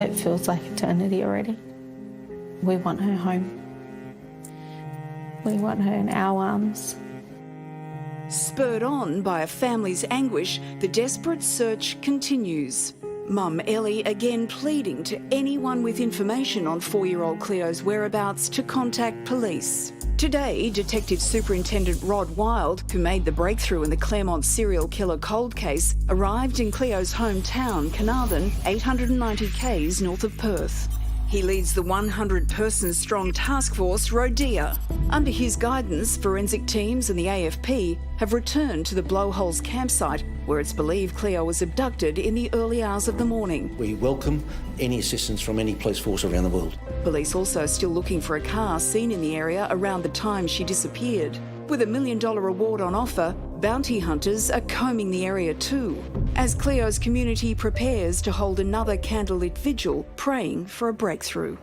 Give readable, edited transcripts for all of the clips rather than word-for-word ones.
It feels like eternity already. We want her home. We want her in our arms. Spurred on by a family's anguish, the desperate search continues. Mum Ellie again pleading to anyone with information on 4-year-old Cleo's whereabouts to contact police. Today, Detective Superintendent Rod Wild, who made the breakthrough in the Claremont serial killer cold case, arrived in Cleo's hometown, Carnarvon, 890 k's north of Perth. He leads the 100-person strong task force, Rodea. Under his guidance, forensic teams and the AFP have returned to the Blowholes campsite, where it's believed Cleo was abducted in the early hours of the morning. We welcome any assistance from any police force around the world. Police also still looking for a car seen in the area around the time she disappeared. With $1 million reward on offer, bounty hunters are combing the area too, as Cleo's community prepares to hold another candlelit vigil, praying for a breakthrough.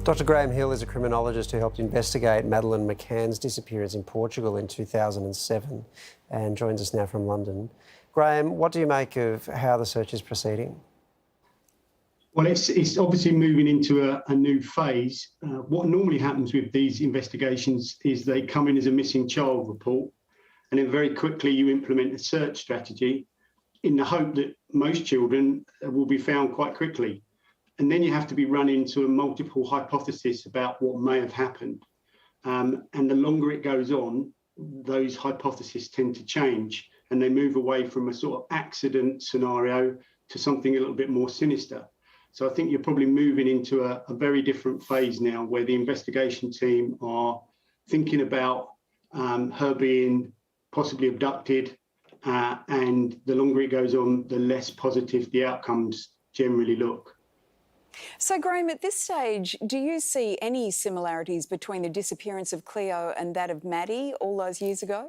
Dr. Graham Hill is a criminologist who helped investigate Madeleine McCann's disappearance in Portugal in 2007 and joins us now from London. Graham, what do you make of how the search is proceeding? Well, it's obviously moving into a new phase. What normally happens with these investigations is they come in as a missing child report, and then very quickly you implement a search strategy in the hope that most children will be found quite quickly. And then you have to be run into a multiple hypothesis about what may have happened. And the longer it goes on, those hypotheses tend to change and they move away from a sort of accident scenario to something a little bit more sinister. So I think you're probably moving into a very different phase now where the investigation team are thinking about her being possibly abducted, and the longer it goes on, the less positive the outcomes generally look. So, Graham, at this stage, do you see any similarities between the disappearance of Cleo and that of Maddie all those years ago?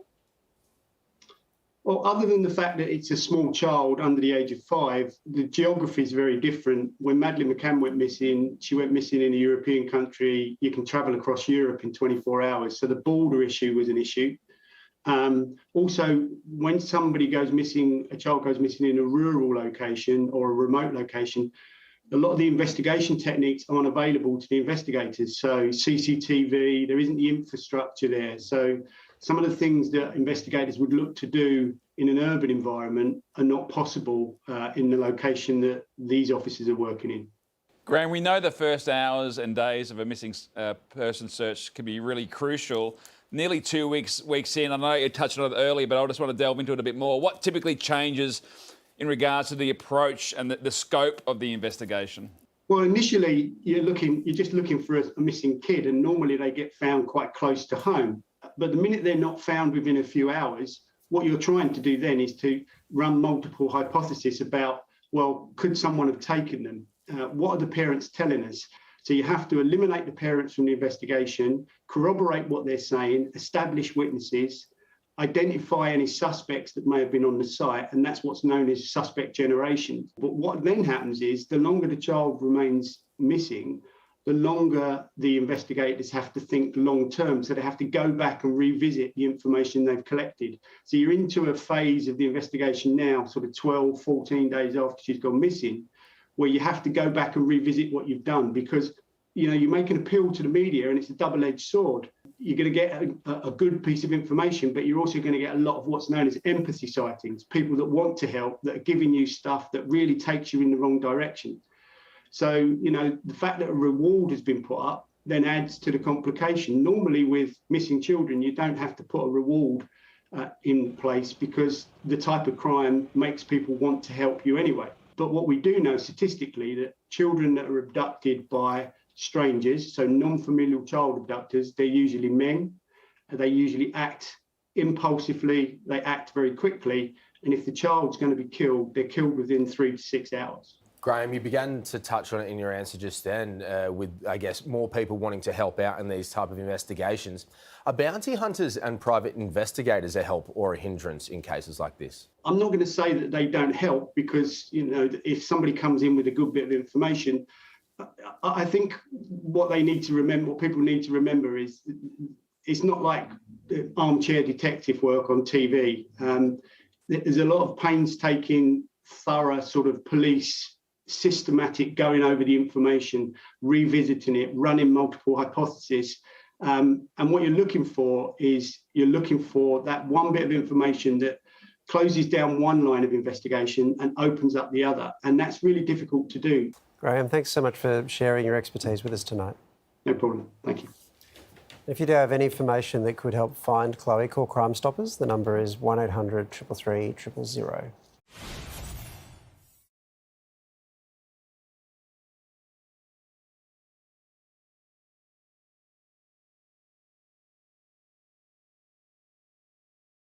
Well, other than the fact that it's a small child under the age of 5, the geography is very different. When Madeleine McCann went missing, she went missing in a European country. You can travel across Europe in 24 hours. So the border issue was an issue. Also, when somebody goes missing, a child goes missing in a rural location or a remote location, a lot of the investigation techniques aren't available to the investigators. So CCTV, there isn't the infrastructure there. So some of the things that investigators would look to do in an urban environment are not possible in the location that these officers are working in. Graham, we know the first hours and days of a missing person search can be really crucial. Nearly 2 weeks in, I know you touched on it earlier, but I just want to delve into it a bit more. What typically changes in regards to the approach and the scope of the investigation? Well, initially, you're just looking for a missing kid, and normally they get found quite close to home. But the minute they're not found within a few hours, what you're trying to do then is to run multiple hypotheses about, well, could someone have taken them? What are the parents telling us? So you have to eliminate the parents from the investigation, corroborate what they're saying, establish witnesses, identify any suspects that may have been on the site, and that's what's known as suspect generation. But what then happens is the longer the child remains missing, the longer the investigators have to think long term. So they have to go back and revisit the information they've collected. So you're into a phase of the investigation now, sort of 12, 14 days after she's gone missing, where you have to go back and revisit what you've done, because you make an appeal to the media and it's a double-edged sword. You're going to get a good piece of information, but you're also going to get a lot of what's known as empathy sightings, people that want to help, that are giving you stuff that really takes you in the wrong direction. So, the fact that a reward has been put up then adds to the complication. Normally with missing children, you don't have to put a reward in place because the type of crime makes people want to help you anyway. But what we do know statistically, that children that are abducted by strangers, so non-familial child abductors, they're usually men. They usually act impulsively, they act very quickly. And if the child's going to be killed, they're killed within 3 to 6 hours. Graham, you began to touch on it in your answer just then with, I guess, more people wanting to help out in these type of investigations. Are bounty hunters and private investigators a help or a hindrance in cases like this? I'm not going to say that they don't help because, if somebody comes in with a good bit of information, I think what people need to remember is it's not like armchair detective work on TV. There's a lot of painstaking, thorough sort of police systematic going over the information, revisiting it, running multiple hypotheses. And what you're looking for is that one bit of information that closes down one line of investigation and opens up the other. And that's really difficult to do. Graham, thanks so much for sharing your expertise with us tonight. No problem. Thank you. If you do have any information that could help find Chloe, call Crime Stoppers. The number is 1800 333 000.